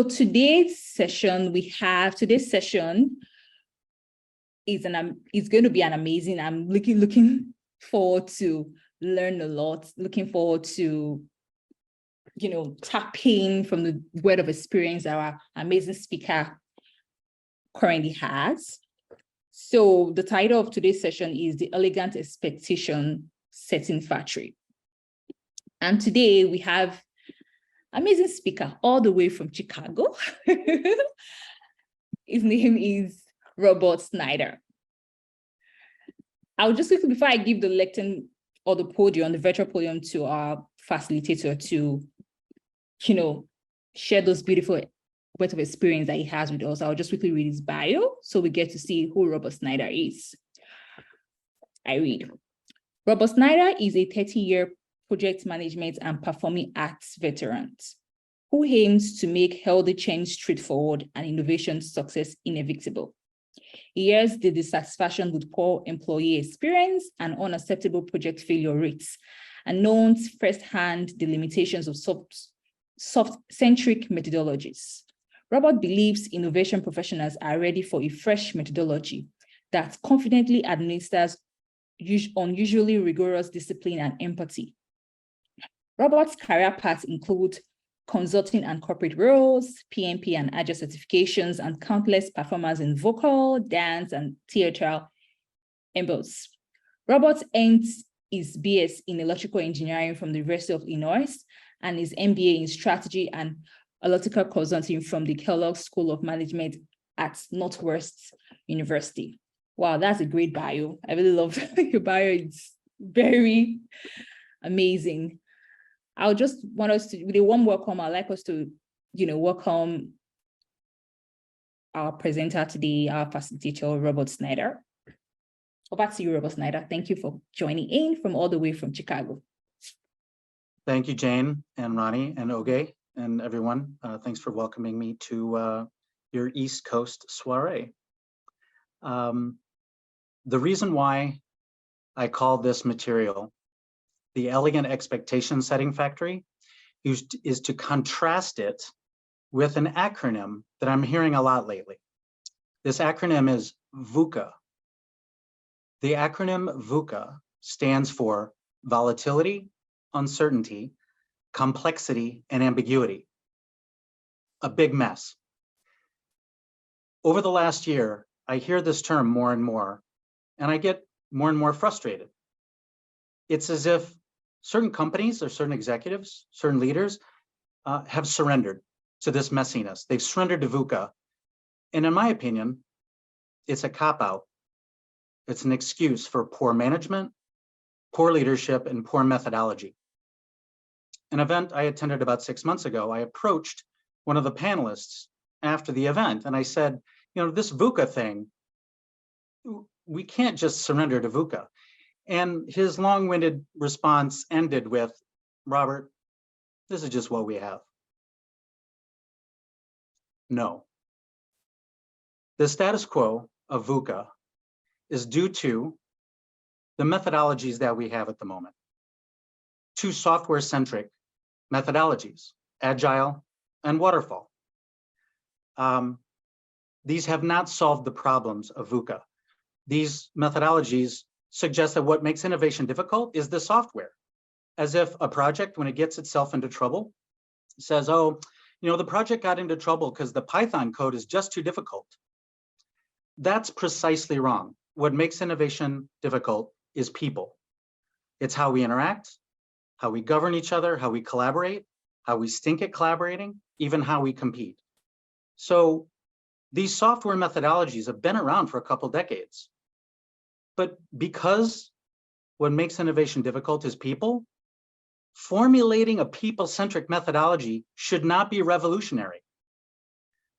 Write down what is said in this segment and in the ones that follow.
today's session is going to be an amazing. I'm looking forward to learn a lot. Looking forward to tapping from the word of experience our amazing speaker currently has. So the title of today's session is the Elegant Expectation Setting Factory. And today we have amazing speaker all the way from Chicago. His name is Robert Snyder. I'll just quickly, before I give the lectern or the podium, the virtual podium to our facilitator to, share those beautiful words of experience that he has with us, I'll just quickly read his bio so we get to see who Robert Snyder is. I read. Robert Snyder is a 30-year project management and performing arts veteran who aims to make healthy change straightforward and innovation success inevitable. He hears the dissatisfaction with poor employee experience and unacceptable project failure rates, and knows firsthand the limitations of software-centric methodologies. Robert believes innovation professionals are ready for a fresh methodology that confidently administers unusually rigorous discipline and empathy. Robert's career paths include consulting and corporate roles, PMP and Agile certifications, and countless performances in vocal, dance, and theatrical endeavors. Robert earned his BS in electrical engineering from the University of Illinois and his MBA in strategy and analytical consulting from the Kellogg School of Management at Northwest University. Wow, that's a great bio. I really love your bio. It's very amazing. I'll just want us to, with a warm welcome, I'd like us to, welcome our presenter today, our facilitator, Robert Snyder. Over to you, Robert Snyder. Thank you for joining in from all the way from Chicago. Thank you, Jane and Ronnie and Oge and everyone. Thanks for welcoming me to your East Coast soiree. The reason why I call this material the Elegant Expectation Setting Factory is to contrast it with an acronym that I'm hearing a lot lately. This acronym is VUCA. The acronym VUCA stands for volatility, uncertainty, complexity, and ambiguity. A big mess. Over the last year, I hear this term more and more, and I get more and more frustrated. It's as if certain companies or certain executives, certain leaders have surrendered to this messiness. They've surrendered to VUCA. And in my opinion, it's a cop-out. It's an excuse for poor management, poor leadership, and poor methodology. An event I attended about 6 months ago, I approached one of the panelists after the event, and I said, this VUCA thing, we can't just surrender to VUCA. And his long-winded response ended with, Robert, this is just what we have. No. The status quo of VUCA is due to the methodologies that we have at the moment. Two software-centric methodologies, Agile and Waterfall. These have not solved the problems of VUCA. These methodologies suggest that what makes innovation difficult is the software. As if a project, when it gets itself into trouble, says, oh, the project got into trouble because the Python code is just too difficult. That's precisely wrong. What makes innovation difficult is people. It's how we interact, how we govern each other, how we collaborate, how we stink at collaborating, even how we compete. So these software methodologies have been around for a couple decades. But because what makes innovation difficult is people, formulating a people-centric methodology should not be revolutionary.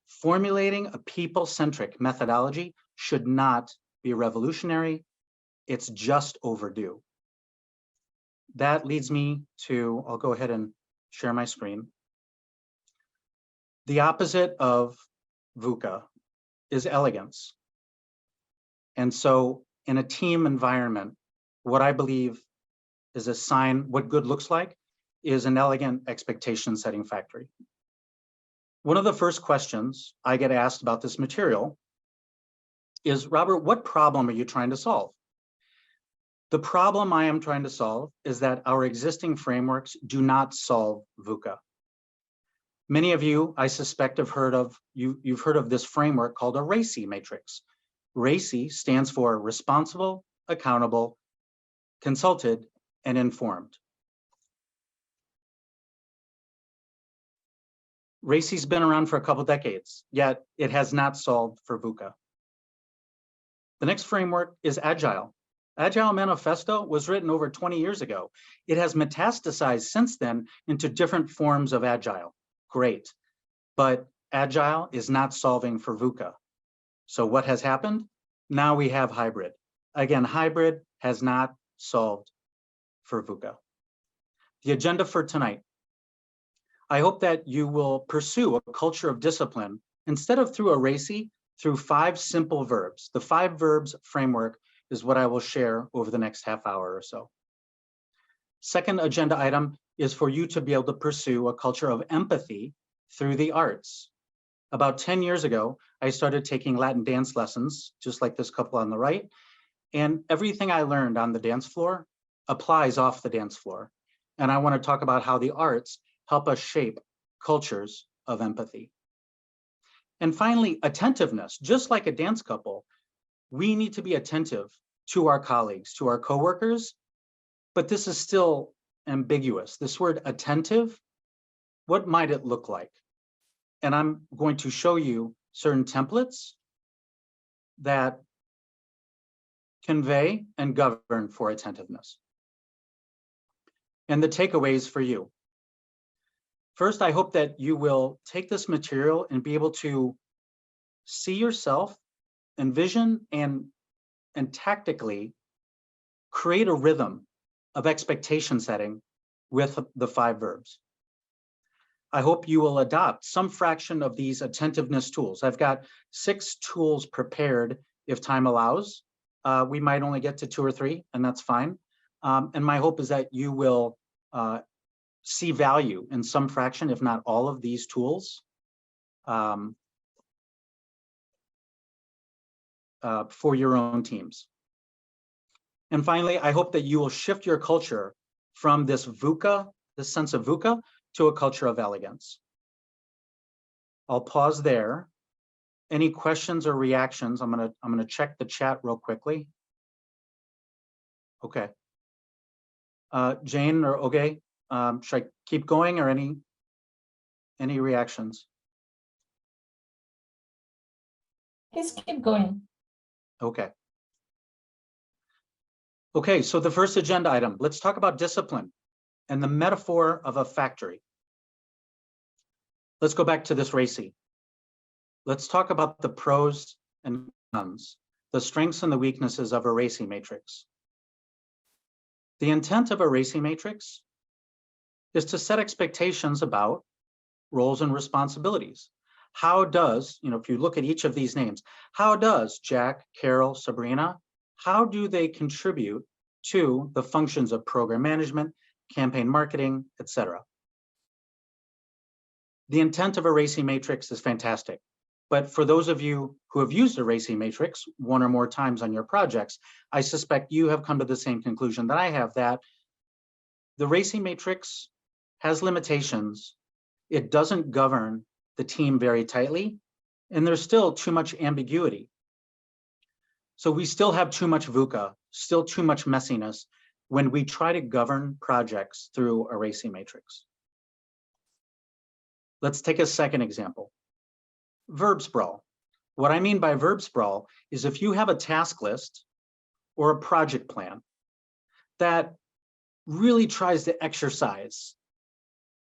Formulating a people-centric methodology should not be revolutionary. It's just overdue. That leads me to, I'll go ahead and share my screen. The opposite of VUCA is elegance. And so in a team environment, what I believe is a sign, what good looks like, is an elegant expectation setting factory. One of the first questions I get asked about this material is, Robert, what problem are you trying to solve? The problem I am trying to solve is that our existing frameworks do not solve VUCA. Many of you, I suspect, have heard of you've heard of this framework called a RACI matrix. RACI stands for responsible, accountable, consulted, and informed. RACI's been around for a couple decades, yet it has not solved for VUCA. The next framework is Agile. Agile Manifesto was written over 20 years ago. It has metastasized since then into different forms of Agile. Great, but Agile is not solving for VUCA. So what has happened? Now we have hybrid. Again, hybrid has not solved for VUCA. The agenda for tonight. I hope that you will pursue a culture of discipline instead of through a RACI, through 5 simple verbs. The 5 verbs framework is what I will share over the next half hour or so. Second agenda item is for you to be able to pursue a culture of empathy through the arts. About 10 years ago, I started taking Latin dance lessons, just like this couple on the right, and everything I learned on the dance floor applies off the dance floor. And I want to talk about how the arts help us shape cultures of empathy. And finally, attentiveness. Just like a dance couple, we need to be attentive to our colleagues, to our coworkers, but this is still ambiguous. This word attentive, what might it look like? And I'm going to show you certain templates that convey and govern for attentiveness. And the takeaways for you. First, I hope that you will take this material and be able to see yourself, envision, and tactically create a rhythm of expectation setting with the 5 verbs. I hope you will adopt some fraction of these attentiveness tools. I've got 6 tools prepared if time allows. We might only get to 2 or 3, and that's fine. And my hope is that you will see value in some fraction, if not all of these tools for your own teams. And finally, I hope that you will shift your culture from this VUCA, this sense of VUCA, to a culture of elegance. I'll pause there. Any questions or reactions? I'm gonna check the chat real quickly. Okay. Jane or Oge, should I keep going or any reactions? Please keep going. Okay. Okay, so the first agenda item, let's talk about discipline and the metaphor of a factory. Let's go back to this RACI. Let's talk about the pros and cons, the strengths and the weaknesses of a RACI matrix. The intent of a RACI matrix is to set expectations about roles and responsibilities. How does, if you look at each of these names, how does Jack, Carol, Sabrina, how do they contribute to the functions of program management, campaign marketing, etc.? The intent of a RACI matrix is fantastic. But for those of you who have used a RACI matrix 1 or more times on your projects, I suspect you have come to the same conclusion that I have, that the RACI matrix has limitations. It doesn't govern the team very tightly, and there's still too much ambiguity. So we still have too much VUCA, still too much messiness when we try to govern projects through a RACI matrix. Let's take a second example. Verb sprawl. What I mean by verb sprawl is if you have a task list or a project plan that really tries to exercise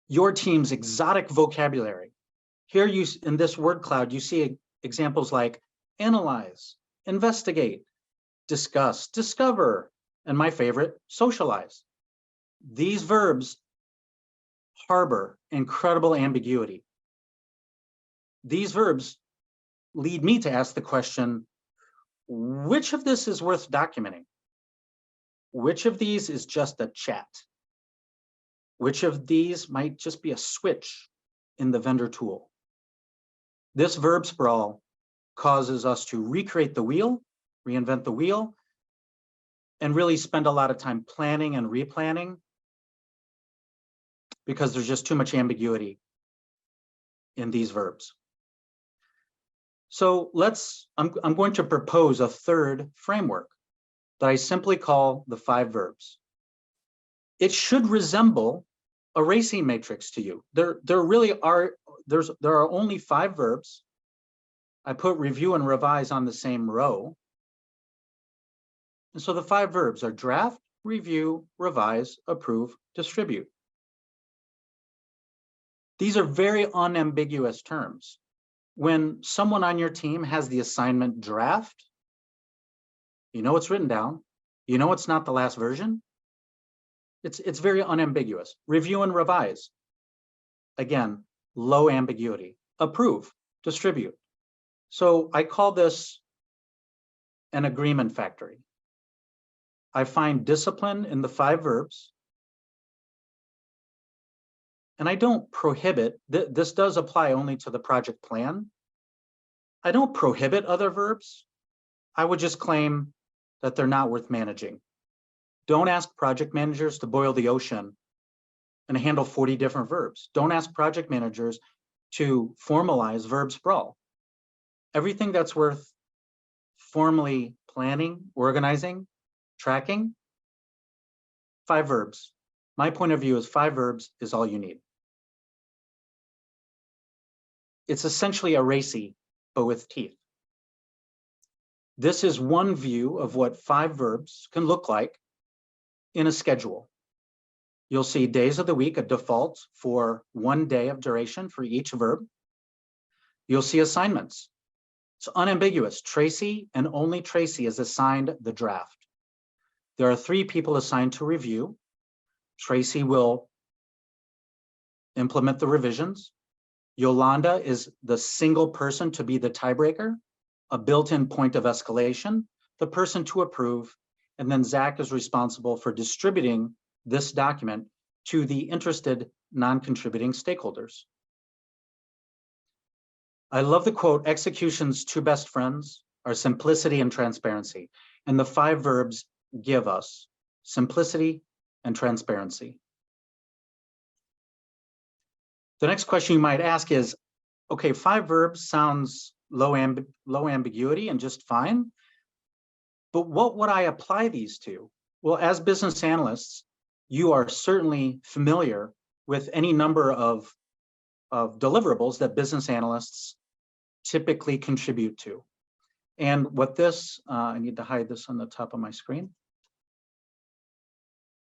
your team's exotic vocabulary. Here in this word cloud, you see examples like analyze, investigate, discuss, discover, and my favorite, socialize. These verbs harbor incredible ambiguity. These verbs lead me to ask the question, which of this is worth documenting? Which of these is just a chat? Which of these might just be a switch in the vendor tool? This verb sprawl causes us to recreate the wheel, reinvent the wheel, and really spend a lot of time planning and replanning because there's just too much ambiguity in these verbs. So I'm going to propose a third framework that I simply call the 5 verbs. It should resemble a racing matrix to you. There are only 5 verbs. I put review and revise on the same row. And so the 5 verbs are draft, review, revise, approve, distribute. These are very unambiguous terms. When someone on your team has the assignment draft, you know it's written down, you know it's not the last version. It's very unambiguous. Review and revise. Again, low ambiguity. Approve, distribute. So I call this an agreement factory. I find discipline in the 5 verbs. And I don't prohibit, this does apply only to the project plan. I don't prohibit other verbs. I would just claim that they're not worth managing. Don't ask project managers to boil the ocean and handle 40 different verbs. Don't ask project managers to formalize verb sprawl. Everything that's worth formally planning, organizing, tracking, 5 verbs. My point of view is 5 verbs is all you need. It's essentially a RACI, but with teeth. This is one view of what 5 verbs can look like in a schedule. You'll see days of the week, a default for 1 day of duration for each verb. You'll see assignments. It's unambiguous. Tracy and only Tracy is assigned the draft. There are 3 people assigned to review. Tracy will implement the revisions. Yolanda is the single person to be the tiebreaker, a built-in point of escalation, the person to approve, and then Zach is responsible for distributing this document to the interested non-contributing stakeholders. I love the quote, execution's 2 best friends are simplicity and transparency. And the 5 verbs give us simplicity and transparency. The next question you might ask is, okay, 5 verbs sounds low ambiguity and just fine, but what would I apply these to? Well, as business analysts, you are certainly familiar with any number of deliverables that business analysts typically contribute to. And what this, I need to hide this on the top of my screen.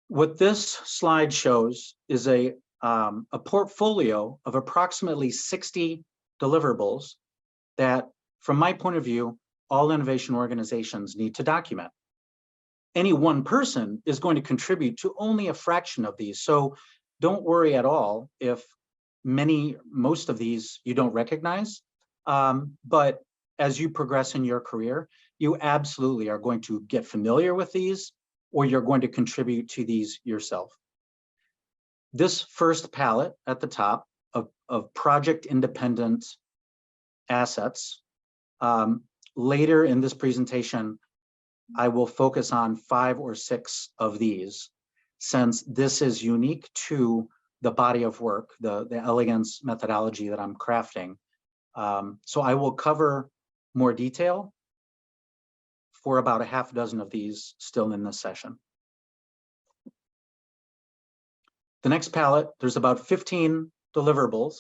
What this slide shows is a portfolio of approximately 60 deliverables that, from my point of view, all innovation organizations need to document. Any one person is going to contribute to only a fraction of these. So don't worry at all if most of these you don't recognize. But as you progress in your career, you absolutely are going to get familiar with these, or you're going to contribute to these yourself. This first palette at the top of project independent assets, later in this presentation, I will focus on 5 or 6 of these, since this is unique to the body of work, the Elegance methodology that I'm crafting. So I will cover more detail for about a half dozen of these still in this session. The next palette, there's about 15 deliverables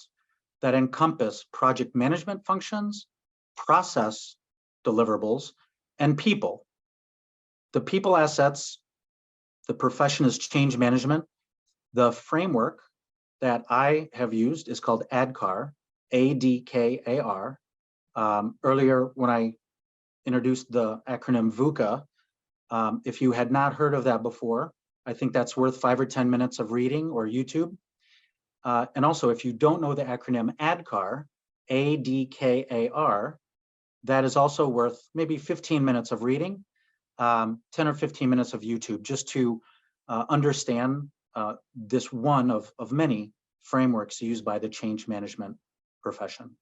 that encompass project management functions, process deliverables, and people. The people assets, the profession is change management. The framework that I have used is called ADKAR, A-D-K-A-R. Earlier, when I introduced the acronym VUCA, if you had not heard of that before, I think that's worth 5 or 10 minutes of reading or YouTube. And also, if you don't know the acronym ADKAR, A-D-K-A-R, that is also worth maybe 15 minutes of reading, 10 or 15 minutes of YouTube, just to understand this one of many frameworks used by the change management profession.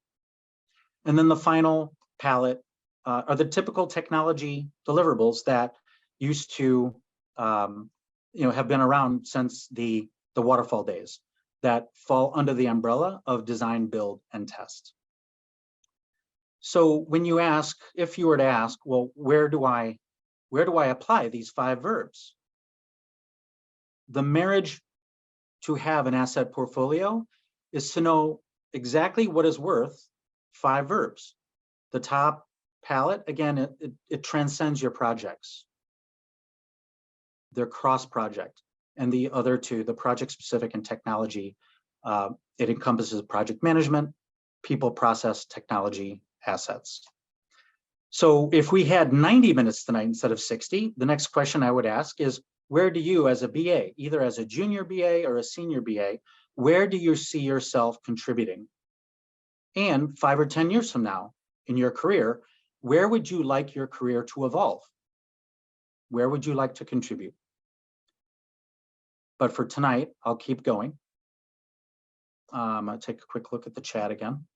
And then the final palette are the typical technology deliverables that used to have been around since the waterfall days, that fall under the umbrella of design, build, and test. So when you ask, if you were to ask, well, where do I apply these 5 verbs? The marriage to have an asset portfolio is to know exactly what is worth 5 verbs. The top palette, again, it transcends your projects. They're cross-project. And the other 2, the project-specific and technology, it encompasses project management, people, process, technology, assets. So if we had 90 minutes tonight instead of 60, the next question I would ask is, where do you as a BA, either as a junior BA or a senior BA, where do you see yourself contributing? And 5 or 10 years from now in your career, where would you like your career to evolve? Where would you like to contribute? But for tonight, I'll keep going. I'll take a quick look at the chat again.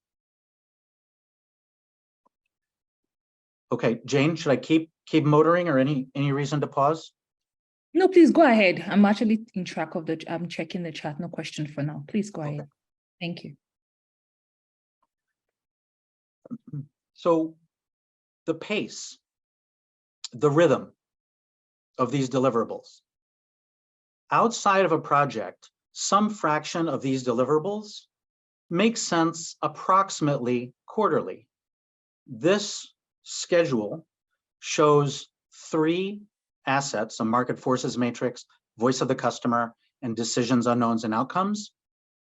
Okay, Jane, should I keep motoring, or any reason to pause? No, please go ahead. I'm actually in track of I'm checking the chat. No question for now. Please go ahead. Thank you. So the pace, the rhythm of these deliverables. Outside of a project, some fraction of these deliverables makes sense approximately quarterly. This schedule shows 3 assets: a market forces matrix, voice of the customer, and decisions, unknowns, and outcomes.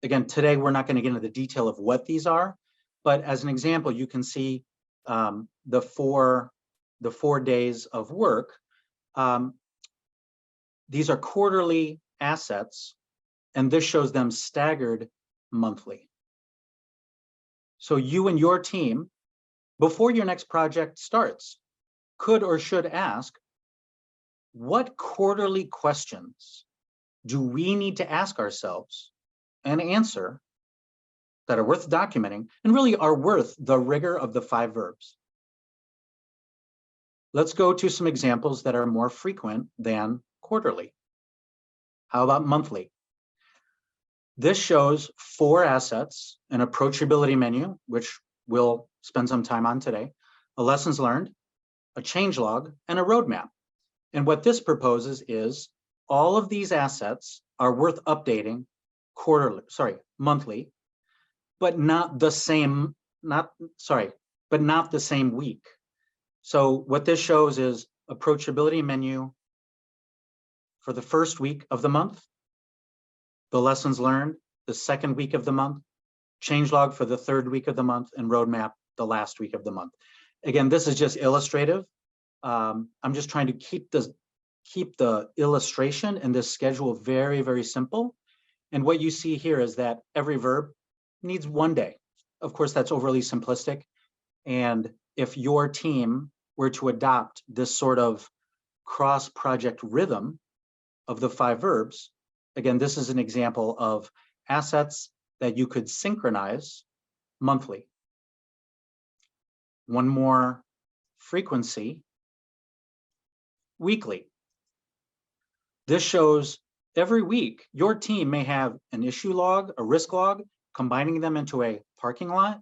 Again, today we're not going to get into the detail of what these are, but as an example, you can see the four days of work. These are quarterly assets, and this shows them staggered monthly. So you and your team, before your next project starts, could or should ask, what quarterly questions do we need to ask ourselves and answer that are worth documenting and really are worth the rigor of the 5 verbs? Let's go to some examples that are more frequent than quarterly. How about monthly? This shows 4 assets: an approachability menu, which we'll spend some time on today, a lessons learned, a change log, and a roadmap. And what this proposes is all of these assets are worth updating monthly, but not the same week. So what this shows is approachability menu for the first week of the month, the lessons learned the second week of the month, changelog for the third week of the month, and roadmap the last week of the month. Again, this is just illustrative. I'm just trying to keep the illustration and this schedule very, very simple. And what you see here is that every verb needs 1 day. Of course, that's overly simplistic. And if your team were to adopt this sort of cross-project rhythm of the 5 verbs, again, this is an example of assets that you could synchronize monthly. One more frequency, weekly. This shows every week your team may have an issue log, a risk log, combining them into a parking lot,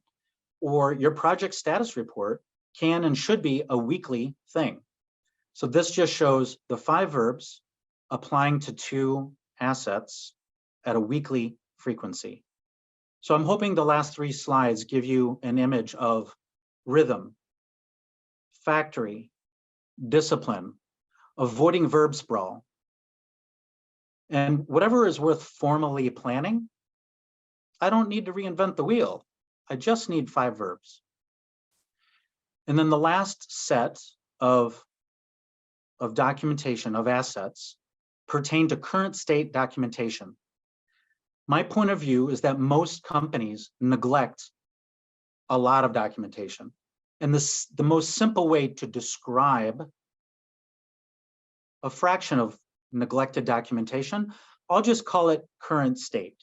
or your project status report can and should be a weekly thing. So this just shows the 5 verbs applying to 2 assets at a weekly frequency. So I'm hoping the last 3 slides give you an image of rhythm, factory, discipline, avoiding verb sprawl. And whatever is worth formally planning, I don't need to reinvent the wheel. I just need 5 verbs. And then the last set of documentation of assets pertain to current state documentation. My point of view is that most companies neglect a lot of documentation. And the most simple way to describe a fraction of neglected documentation, I'll just call it current state.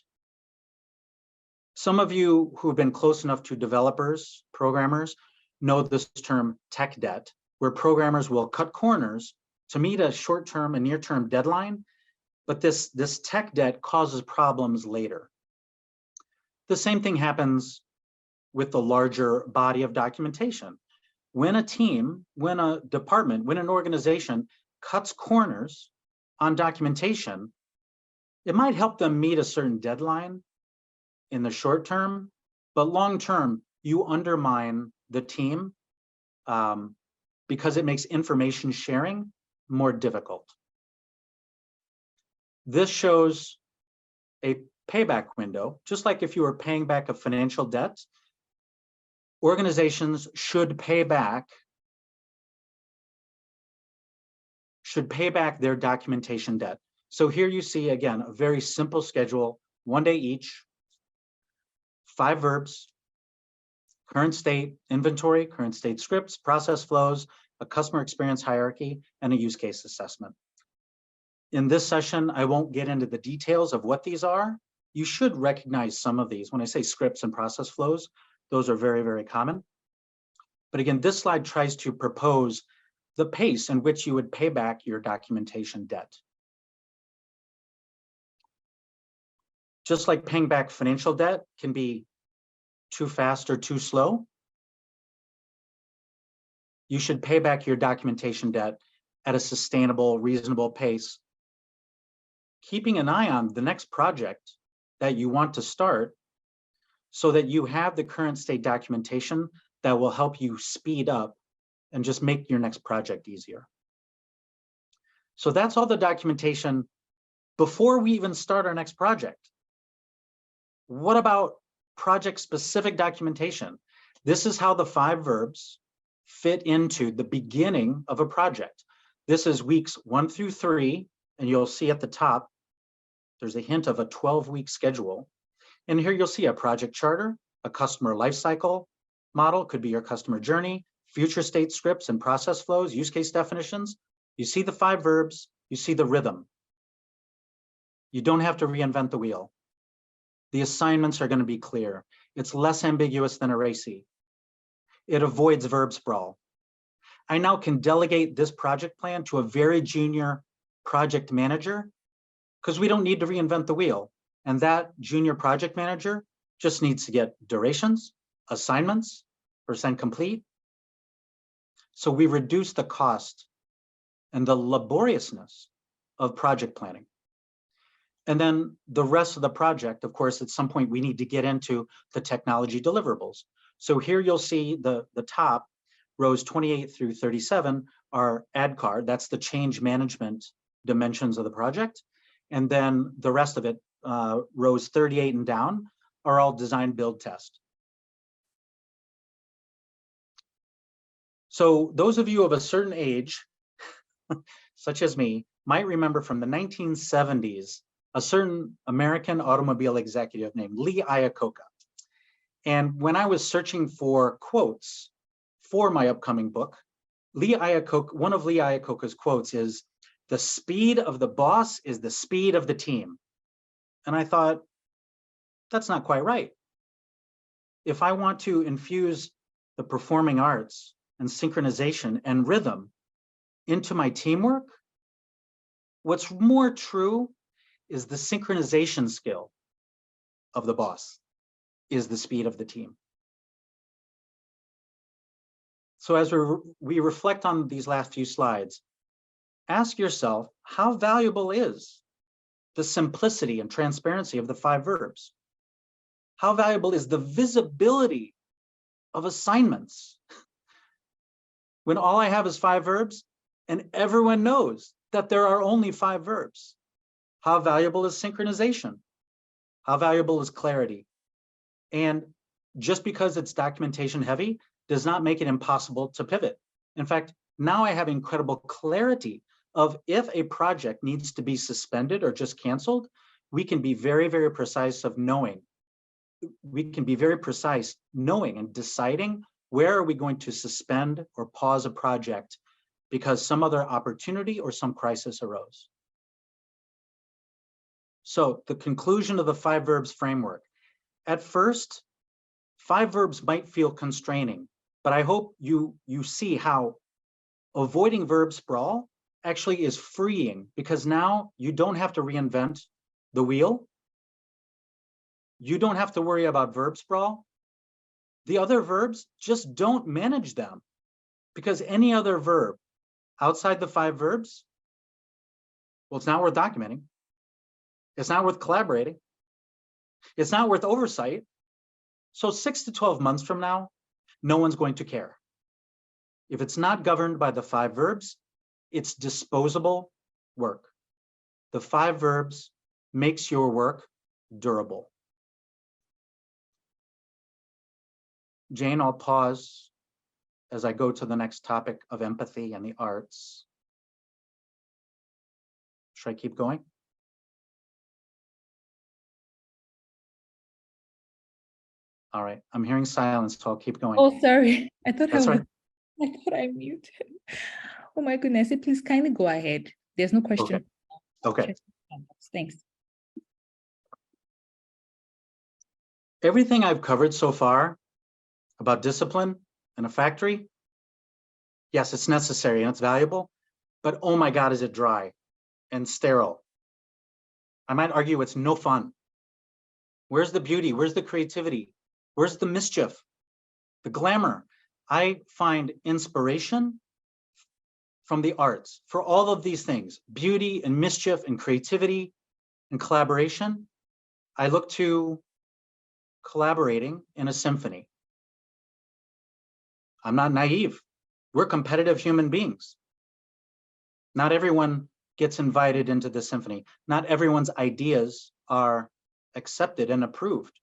Some of you who've been close enough to developers, programmers, know this term tech debt, where programmers will cut corners to meet a short-term and near-term deadline, but this tech debt causes problems later. The same thing happens with the larger body of documentation. When a team, when a department, when an organization cuts corners on documentation, it might help them meet a certain deadline in the short term, but long term, you undermine the team because it makes information sharing more difficult. This shows a payback window, just like if you were paying back a financial debt. Organizations should pay back their documentation debt. So here you see, again, a very simple schedule, 1 day each, 5 verbs, current state inventory, current state scripts, process flows, a customer experience hierarchy, and a use case assessment. In this session, I won't get into the details of what these are. You should recognize some of these. When I say scripts and process flows, those are very, very common. But again, this slide tries to propose the pace in which you would pay back your documentation debt. Just like paying back financial debt can be too fast or too slow, you should pay back your documentation debt at a sustainable, reasonable pace, keeping an eye on the next project that you want to start so that you have the current state documentation that will help you speed up and just make your next project easier. So that's all the documentation before we even start our next project. What about project-specific documentation? This is how the 5 verbs fit into the beginning of a project. This is weeks 1 through 3, and you'll see at the top, there's a hint of a 12-week schedule. And here you'll see a project charter, a customer lifecycle model, could be your customer journey, future state scripts and process flows, use case definitions. You see the 5 verbs, you see the rhythm. You don't have to reinvent the wheel. The assignments are going to be clear. It's less ambiguous than a RACI. It avoids verb sprawl. I now can delegate this project plan to a very junior project manager because we don't need to reinvent the wheel. And that junior project manager just needs to get durations, assignments, % complete. So we reduce the cost and the laboriousness of project planning. And then the rest of the project, of course, at some point we need to get into the technology deliverables. So here you'll see the top rows 28 through 37 are ADCAR, that's the change management dimensions of the project. And then the rest of it, rows 38 and down, are all design, build, test. So those of you of a certain age, such as me, might remember from the 1970s, a certain American automobile executive named Lee Iacocca. And when I was searching for quotes for my upcoming book, one of Lee Iacocca's quotes is, "The speed of the boss is the speed of the team." And I thought, that's not quite right. If I want to infuse the performing arts and synchronization and rhythm into my teamwork, what's more true is the synchronization skill of the boss is the speed of the team. So as we reflect on these last few slides, ask yourself, how valuable is the simplicity and transparency of the 5 verbs? How valuable is the visibility of assignments? When all I have is 5 verbs and everyone knows that there are only 5 verbs. How valuable is synchronization? How valuable is clarity? And just because it's documentation heavy does not make it impossible to pivot. In fact, now I have incredible clarity of if a project needs to be suspended or just canceled, we can be very, very precise of knowing. We can be very precise knowing and deciding where are we going to suspend or pause a project because some other opportunity or some crisis arose. So the conclusion of the 5 verbs framework, At first, 5 verbs might feel constraining, but I hope you see how avoiding verb sprawl actually is freeing, because now you don't have to reinvent the wheel. You don't have to worry about verb sprawl. The other verbs, just don't manage them, because any other verb outside the 5 verbs, well, it's not worth documenting. It's not worth collaborating. It's not worth oversight. So 6 to 12 months from now, no one's going to care. If it's not governed by the 5 verbs, it's disposable work. The 5 verbs makes your work durable. Jane, I'll pause as I go to the next topic of empathy and the arts. Should I keep going? All right, I'm hearing silence, so I'll keep going. Oh, sorry. I thought That's right. I thought I muted. Oh my goodness. Please kindly go ahead. There's no question. Okay. Thanks. Everything I've covered so far about discipline in a factory, yes, it's necessary and it's valuable, but oh my God, is it dry and sterile. I might argue it's no fun. Where's the beauty? Where's the creativity? Where's the mischief? The glamour? I find inspiration from the arts for all of these things, beauty and mischief and creativity and collaboration. I look to collaborating in a symphony. I'm not naive. We're competitive human beings. Not everyone gets invited into the symphony. Not everyone's ideas are accepted and approved.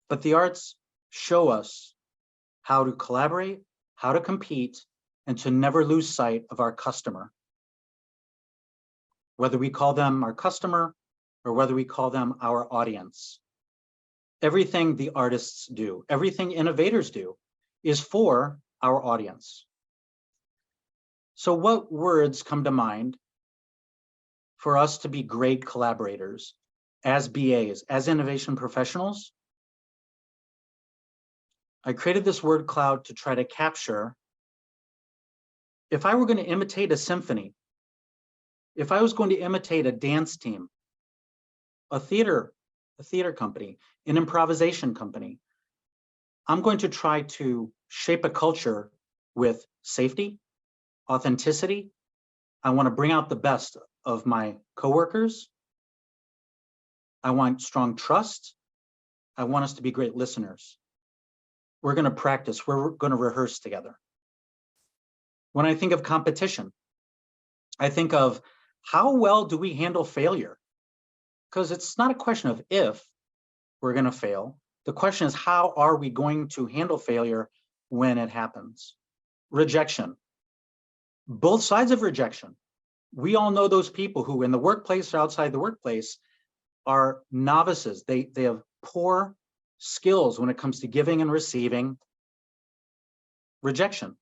But the arts show us how to collaborate, how to compete, and to never lose sight of our customer. Whether we call them our customer or whether we call them our audience. Everything the artists do, everything innovators do, is for our audience. So what words come to mind for us to be great collaborators as BAs, as innovation professionals? I created this word cloud to try to capture, if I were going to imitate a symphony, if I was going to imitate a dance team, a theater company, an improvisation company, I'm going to try to shape a culture with safety, authenticity. I want to bring out the best of my coworkers. I want strong trust. I want us to be great listeners. We're going to practice. We're going to rehearse together. When I think of competition, I think of how well do we handle failure? Because it's not a question of if we're going to fail. The question is, how are we going to handle failure when it happens? Rejection. Both sides of rejection. We all know those people who in the workplace or outside the workplace are novices. They have poor skills when it comes to giving and receiving rejection.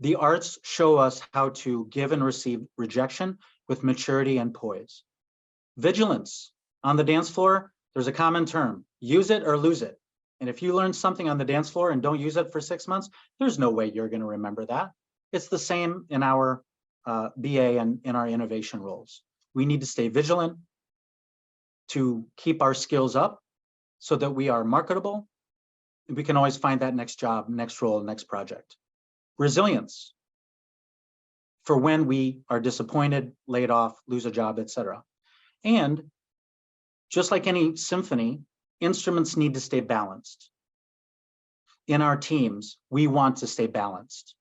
The arts show us how to give and receive rejection with maturity and poise. Vigilance. On the dance floor, there's a common term, use it or lose it. And if you learn something on the dance floor and don't use it for 6 months, there's no way you're going to remember that. It's the same in our BA and in our innovation roles. We need to stay vigilant to keep our skills up so that we are marketable. And we can always find that next job, next role, next project. Resilience for when we are disappointed, laid off, lose a job, etc. And just like any symphony, instruments need to stay balanced. In our teams, we want to stay balanced.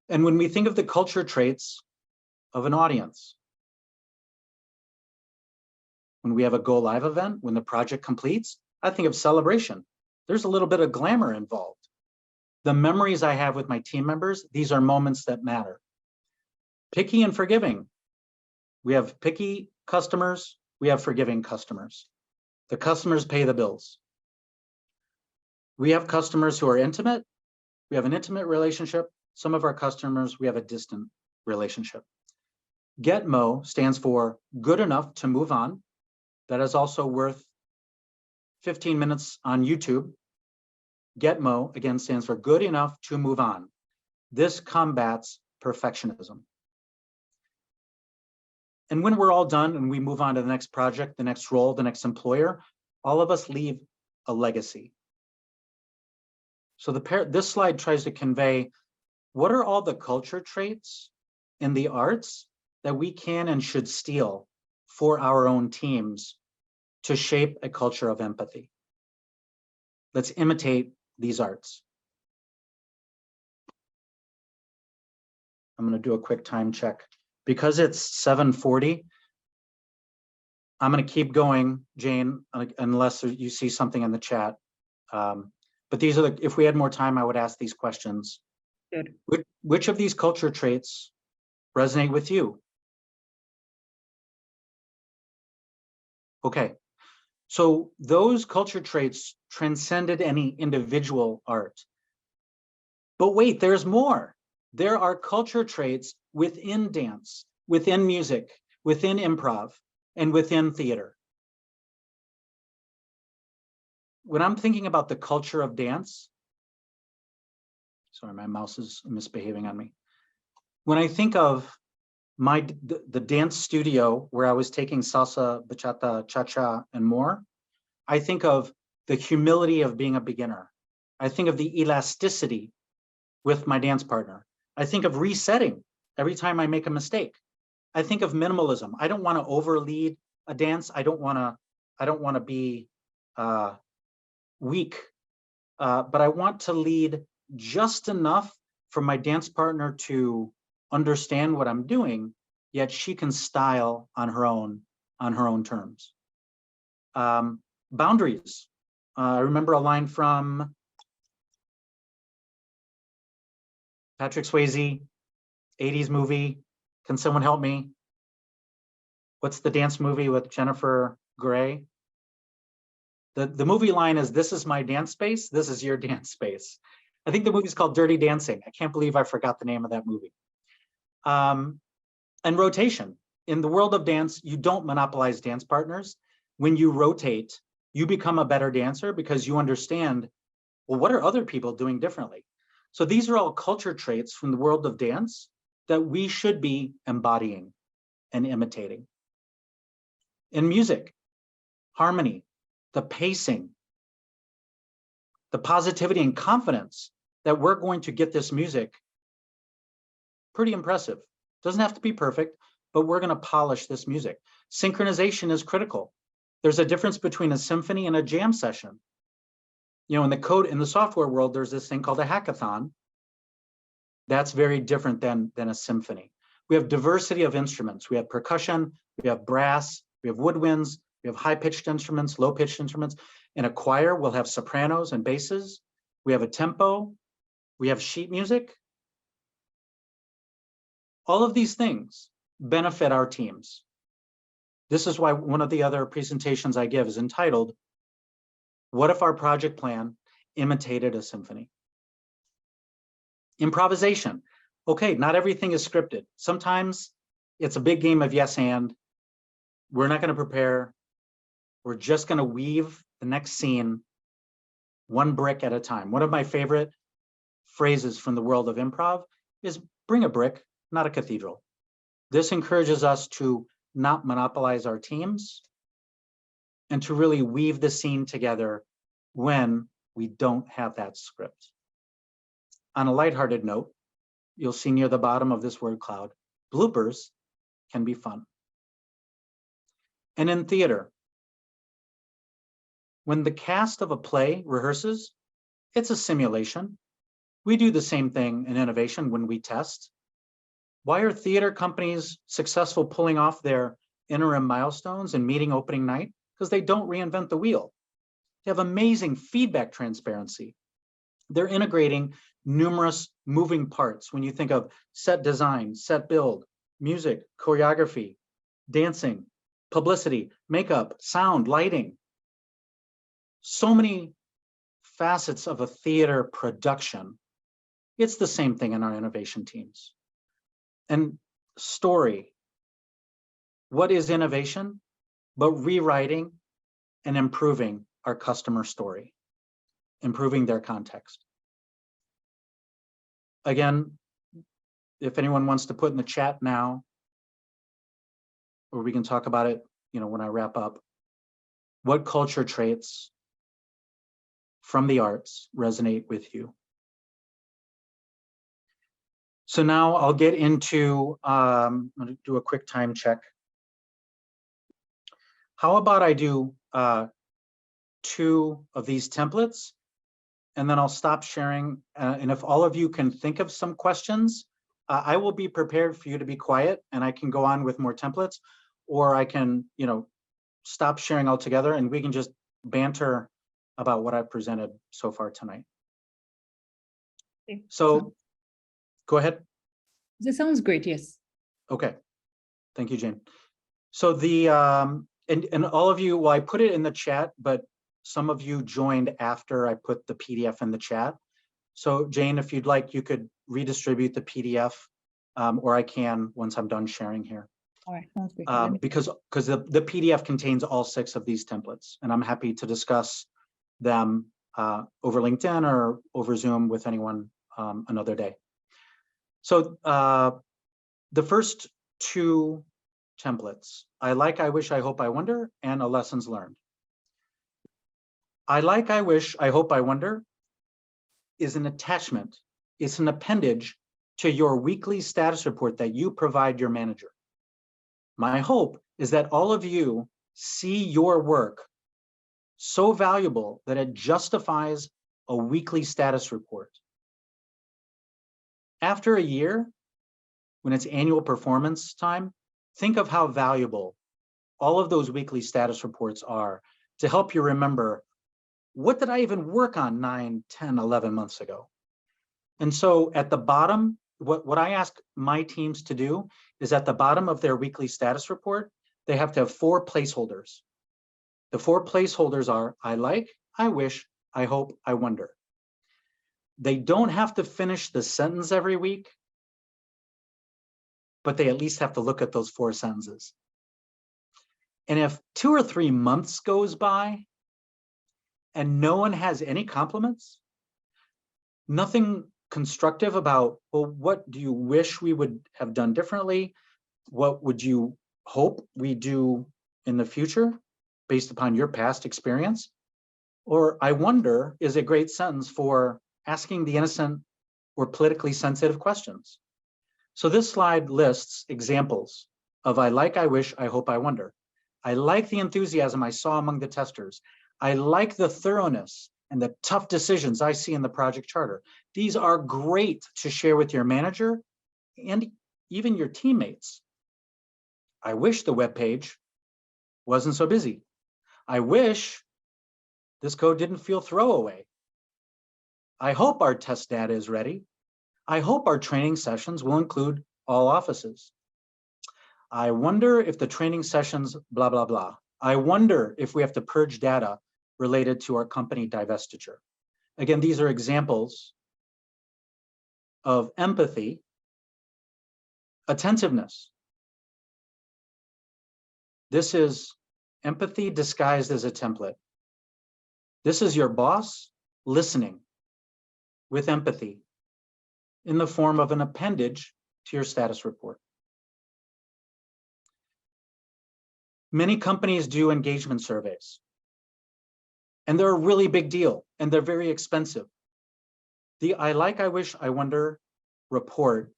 And when we think of the culture traits of an audience, when we have a go live event, when the project completes, I think of celebration. There's a little bit of glamour involved. The memories I have with my team members, these are moments that matter. Picky and forgiving. We have picky customers, we have forgiving customers. The customers pay the bills. We have customers who are intimate. We have an intimate relationship. Some of our customers, we have a distant relationship. GETMO stands for good enough to move on. that is also worth 15 minutes on YouTube. GETMO, again, stands for good enough to move on. This combats perfectionism. And when we're all done and we move on to the next project, the next role, the next employer, all of us leave a legacy. So this slide tries to convey what are all the culture traits in the arts that we can and should steal for our own teams to shape a culture of empathy. Let's imitate these arts. I'm going to do a quick time check. Because it's 7:40, I'm going to keep going, Jane, unless you see something in the chat. But these are if we had more time, I would ask these questions. Good. Which of these culture traits resonate with you? Okay, so those culture traits transcended any individual art. But wait, there's more. There are culture traits within dance, within music, within improv, and within theater. When I'm thinking about the culture of dance, sorry, my mouse is misbehaving on me. When I think of the dance studio where I was taking salsa, bachata, cha-cha, and more, I think of the humility of being a beginner. I think of the elasticity with my dance partner. I think of resetting every time I make a mistake. I think of minimalism. I don't want to overlead a dance. I don't want to be weak, but I want to lead just enough for my dance partner to understand what I'm doing, yet she can style on her own terms. Boundaries. I remember a line from Patrick Swayze, 80s movie. Can someone help me? What's the dance movie with Jennifer Grey? The movie line is, "This is my dance space, this is your dance space." I think the movie's called Dirty Dancing. I can't believe I forgot the name of that movie. And rotation. In the world of dance, you don't monopolize dance partners. When you rotate, you become a better dancer because you understand, well, what are other people doing differently? So these are all culture traits from the world of dance that we should be embodying and imitating. In music, harmony, the pacing, the positivity and confidence that we're going to get this music pretty impressive. Doesn't have to be perfect, but we're going to polish this music. Synchronization is critical. There's a difference between a symphony and a jam session. You know, in the software world, there's this thing called a hackathon. That's very different than a symphony. We have diversity of instruments. We have percussion, we have brass, we have woodwinds, we have high-pitched instruments, low-pitched instruments. In a choir, we'll have sopranos and basses. We have a tempo. We have sheet music. All of these things benefit our teams. This is why one of the other presentations I give is entitled, "What if our project plan imitated a symphony?" Improvisation. Okay, not everything is scripted. Sometimes it's a big game of yes and. We're not going to prepare. We're just going to weave the next scene one brick at a time. One of my favorite phrases from the world of improv is bring a brick, not a cathedral. This encourages us to not monopolize our teams and to really weave the scene together when we don't have that script. On a lighthearted note, you'll see near the bottom of this word cloud, bloopers can be fun. And in theater, when the cast of a play rehearses, it's a simulation. We do the same thing in innovation when we test. Why are theater companies successful pulling off their interim milestones and meeting opening night? Because they don't reinvent the wheel. They have amazing feedback transparency. They're integrating numerous moving parts. When you think of set design, set build, music, choreography, dancing, publicity, makeup, sound, lighting. So many facets of a theater production. It's the same thing in our innovation teams. And story. What is innovation? but rewriting and improving our customer story, improving their context. Again, if anyone wants to put in the chat now, or we can talk about it, when I wrap up, what culture traits from the arts resonate with you? So now I'll get into, I'm going to do a quick time check. How about I do 2 of these templates, and then I'll stop sharing. And if all of you can think of some questions, I will be prepared for you to be quiet, and I can go on with more templates, or I can, stop sharing altogether, and we can just banter about what I've presented so far tonight. Okay. So go ahead. That sounds great, yes. Okay, thank you, Jane. So the, and all of you, well, I put it in the chat, but some of you joined after I put the PDF in the chat. So Jane, if you'd like, you could redistribute the PDF, or I can once I'm done sharing here. All right, sounds great. Because the PDF contains all 6 of these templates, and I'm happy to discuss them over LinkedIn or over Zoom with anyone another day. So the first 2 templates, I like, I wish, I hope, I wonder, and a lessons learned. I like, I wish, I hope, I wonder is an attachment. It's an appendage to your weekly status report that you provide your manager. My hope is that all of you see your work so valuable that it justifies a weekly status report. After a year, when it's annual performance time, think of how valuable all of those weekly status reports are to help you remember, what did I even work on 9, 10, 11 months ago? And so at the bottom, what I ask my teams to do is at the bottom of their weekly status report, they have to have 4 placeholders. The 4 placeholders are, I like, I wish, I hope, I wonder. They don't have to finish the sentence every week, but they at least have to look at those 4 sentences. And if 2 or 3 months goes by and no one has any compliments, nothing constructive about, well, what do you wish we would have done differently? What would you hope we do in the future based upon your past experience? Or I wonder is a great sentence for asking the innocent or politically sensitive questions. So this slide lists examples of I like, I wish, I hope, I wonder. I like the enthusiasm I saw among the testers. I like the thoroughness and the tough decisions I see in the project charter. These are great to share with your manager and even your teammates. I wish the web page wasn't so busy. I wish this code didn't feel throwaway. I hope our test data is ready. I hope our training sessions will include all offices. I wonder if the training sessions, blah, blah, blah. I wonder if we have to purge data related to our company divestiture. Again, these are examples of empathy, attentiveness. This is empathy disguised as a template. This is your boss listening with empathy in the form of an appendage to your status report. Many companies do engagement surveys, and they're a really big deal, and they're very expensive. The I like, I wish, I wonder report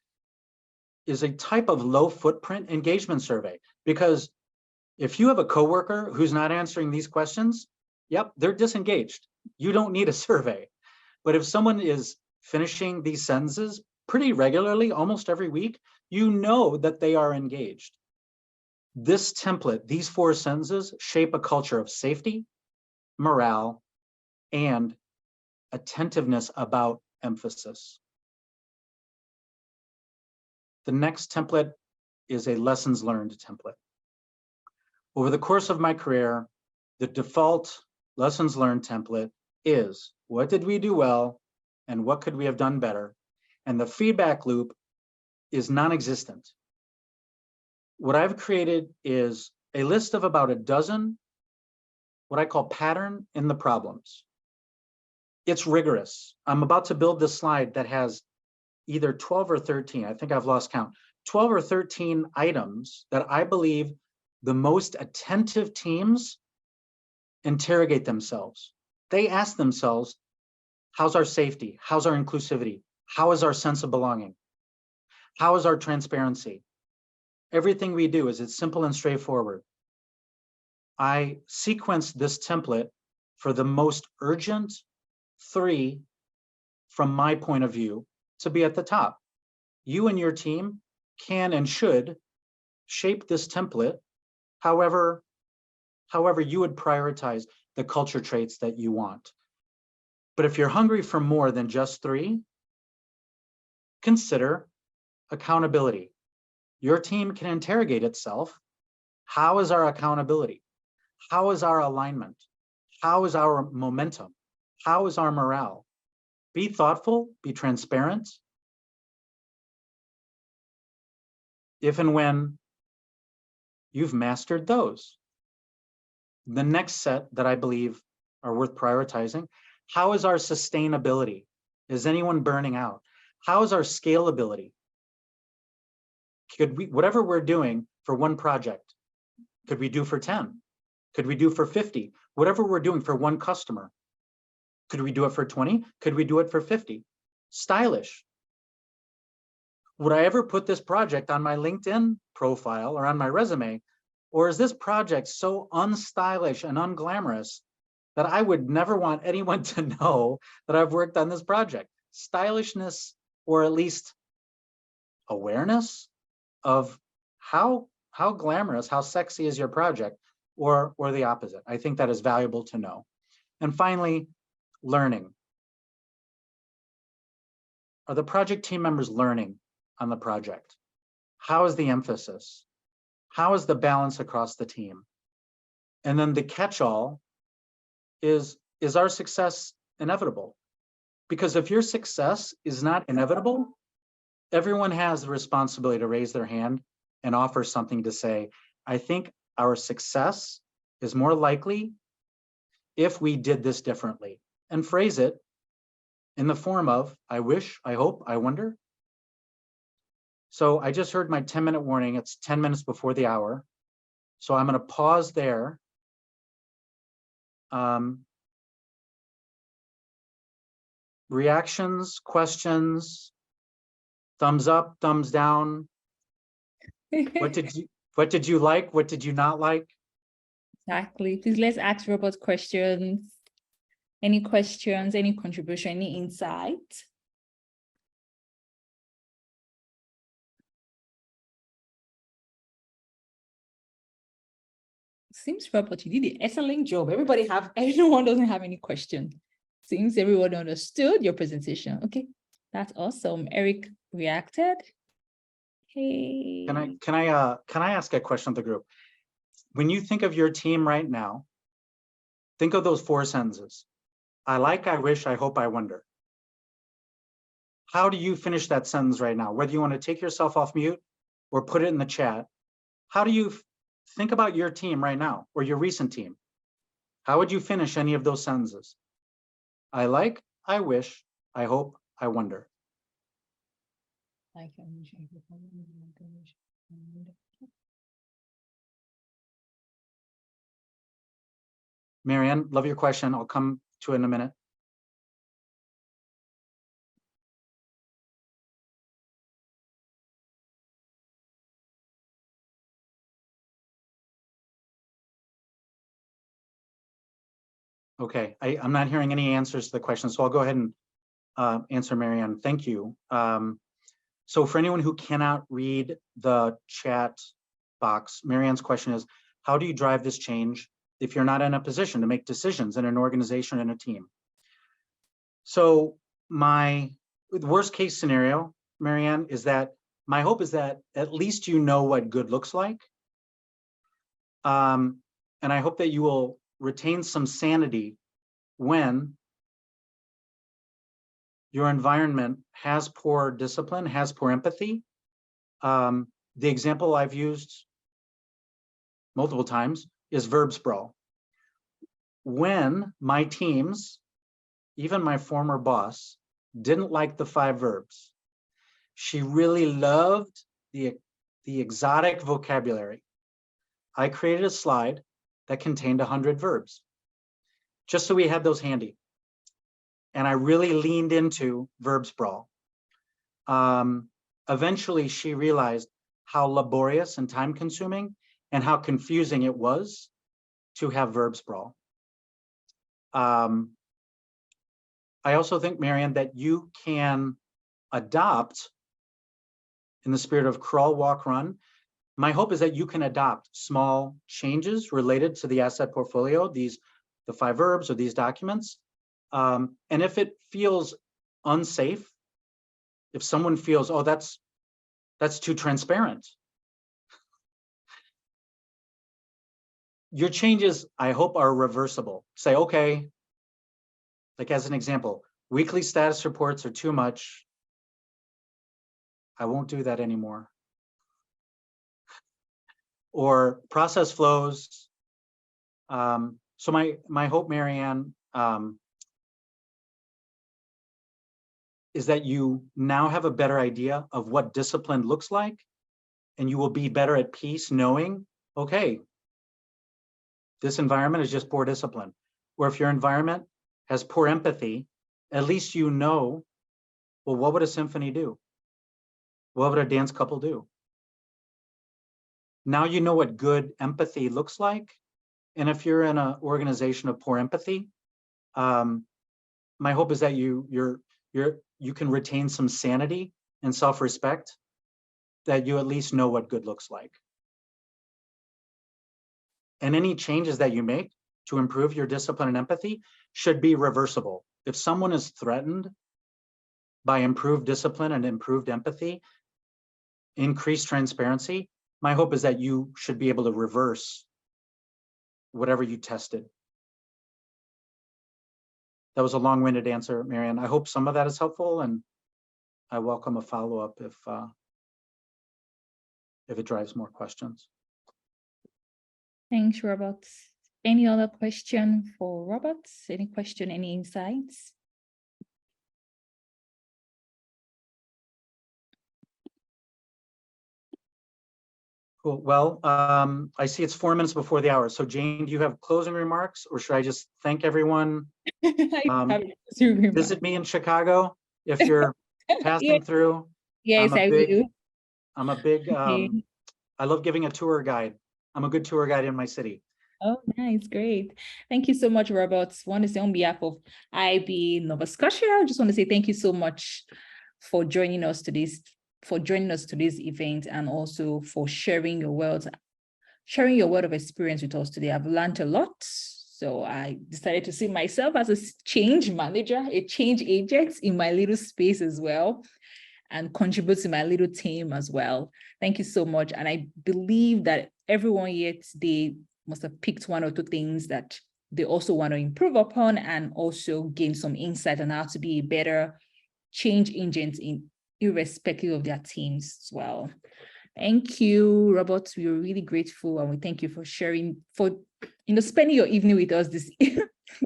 is a type of low footprint engagement survey, because if you have a coworker who's not answering these questions, yep, they're disengaged. You don't need a survey. But if someone is finishing these sentences pretty regularly, almost every week, you know that they are engaged. This template, these 4 sentences, shape a culture of safety, morale, and attentiveness about emphasis. The next template is a lessons learned template. Over the course of my career, the default lessons learned template is what did we do well and what could we have done better? And the feedback loop is non-existent. What I've created is a list of about a dozen, what I call pattern in the problems. It's rigorous. I'm about to build this slide that has either 12 or 13, I think I've lost count, 12 or 13 items that I believe the most attentive teams interrogate themselves. They ask themselves, how's our safety? How's our inclusivity? How is our sense of belonging? How is our transparency? Everything we do, is it simple and straightforward? I sequenced this template for the most urgent 3, from my point of view, to be at the top. You and your team can and should shape this template however you would prioritize the culture traits that you want. But if you're hungry for more than just 3, consider accountability. Your team can interrogate itself. How is our accountability? How is our alignment? How is our momentum? How is our morale? Be thoughtful, be transparent. If and when you've mastered those. The next set that I believe are worth prioritizing, how is our sustainability? Is anyone burning out? How is our scalability? Could we, whatever we're doing for one project, could we do for 10? Could we do for 50? Whatever we're doing for one customer, could we do it for 20? Could we do it for 50? Stylish. Would I ever put this project on my LinkedIn profile or on my resume? Or is this project so unstylish and unglamorous that I would never want anyone to know that I've worked on this project? Stylishness, or at least awareness of how glamorous, how sexy is your project, or the opposite. I think that is valuable to know. And finally, learning. Are the project team members learning on the project? How is the emphasis? How is the balance across the team? And then the catch-all is our success inevitable? Because if your success is not inevitable, everyone has the responsibility to raise their hand and offer something to say, I think our success is more likely if we did this differently, and phrase it in the form of, I wish, I hope, I wonder. So I just heard my 10-minute warning. It's 10 minutes before the hour. So I'm going to pause there. Reactions, questions, thumbs up, thumbs down. What did you like? What did you not like? Exactly. Please let's ask Robert questions. Any questions, any contribution, any insight? Seems, Robert, you did an excellent job. Everyone doesn't have any question. Seems everyone understood your presentation. Okay, that's awesome. Eric reacted. Hey. Can I ask a question of the group? When you think of your team right now, think of those 4 sentences. I like, I wish, I hope, I wonder. How do you finish that sentence right now? Whether you want to take yourself off mute or put it in the chat, how do you think about your team right now, or your recent team? How would you finish any of those sentences? I like, I wish, I hope, I wonder. Marianne, love your question. I'll come to it in a minute. Okay, I'm not hearing any answers to the question, so I'll go ahead and answer Marianne. Thank you. So for anyone who cannot read the chat box, Marianne's question is, how do you drive this change if you're not in a position to make decisions in an organization and a team? So my worst case scenario, Marianne, is that my hope is that at least you know what good looks like. And I hope that you will retain some sanity when your environment has poor discipline, has poor empathy. The example I've used multiple times, is verb sprawl. When my teams, even my former boss, didn't like the 5 verbs, she really loved the exotic vocabulary. I created a slide that contained 100 verbs, just so we had those handy. And I really leaned into verb sprawl. Eventually, she realized how laborious and time-consuming and how confusing it was to have verb sprawl. I also think, Marianne, that you can adopt, in the spirit of crawl, walk, run, my hope is that you can adopt small changes related to the asset portfolio, the 5 verbs or these documents. And if it feels unsafe, if someone feels, oh, that's too transparent, your changes, I hope, are reversible. Say, okay, like as an example, weekly status reports are too much. I won't do that anymore. Or process flows. So my hope, Marianne, is that you now have a better idea of what discipline looks like, and you will be better at peace knowing, okay, this environment is just poor discipline. Or if your environment has poor empathy, at least you know, well, what would a symphony do? What would a dance couple do? Now you know what good empathy looks like. And if you're in an organization of poor empathy, my hope is that you can retain some sanity and self-respect, that you at least know what good looks like. And any changes that you make to improve your discipline and empathy should be reversible. If someone is threatened by improved discipline and improved empathy, increased transparency, my hope is that you should be able to reverse whatever you tested. That was a long-winded answer, Marianne. I hope some of that is helpful, and I welcome a follow-up if it drives more questions. Thanks, Robert. Any other question for Robert? Any question, any insights? Cool. Well, I see it's 4 minutes before the hour. So Jane, do you have closing remarks, or should I just thank everyone? Visit me in Chicago if you're passing through. Yes, I will. I'm a big, I love giving a tour guide. I'm a good tour guide in my city. Oh, nice. Great. Thank you so much, Robert. I want to say on behalf of IB Nova Scotia, I just want to say thank you so much for joining us to this event, and also for sharing your world of experience with us today. I've learned a lot. So I decided to see myself as a change manager, a change agent in my little space as well, and contribute to my little team as well. Thank you so much. And I believe that everyone here today must have picked 1 or 2 things that they also want to improve upon, and also gain some insight on how to be a better change agent irrespective of their teams as well. Thank you, Robert. We are really grateful, and we thank you for sharing, for spending your evening with us this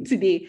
today.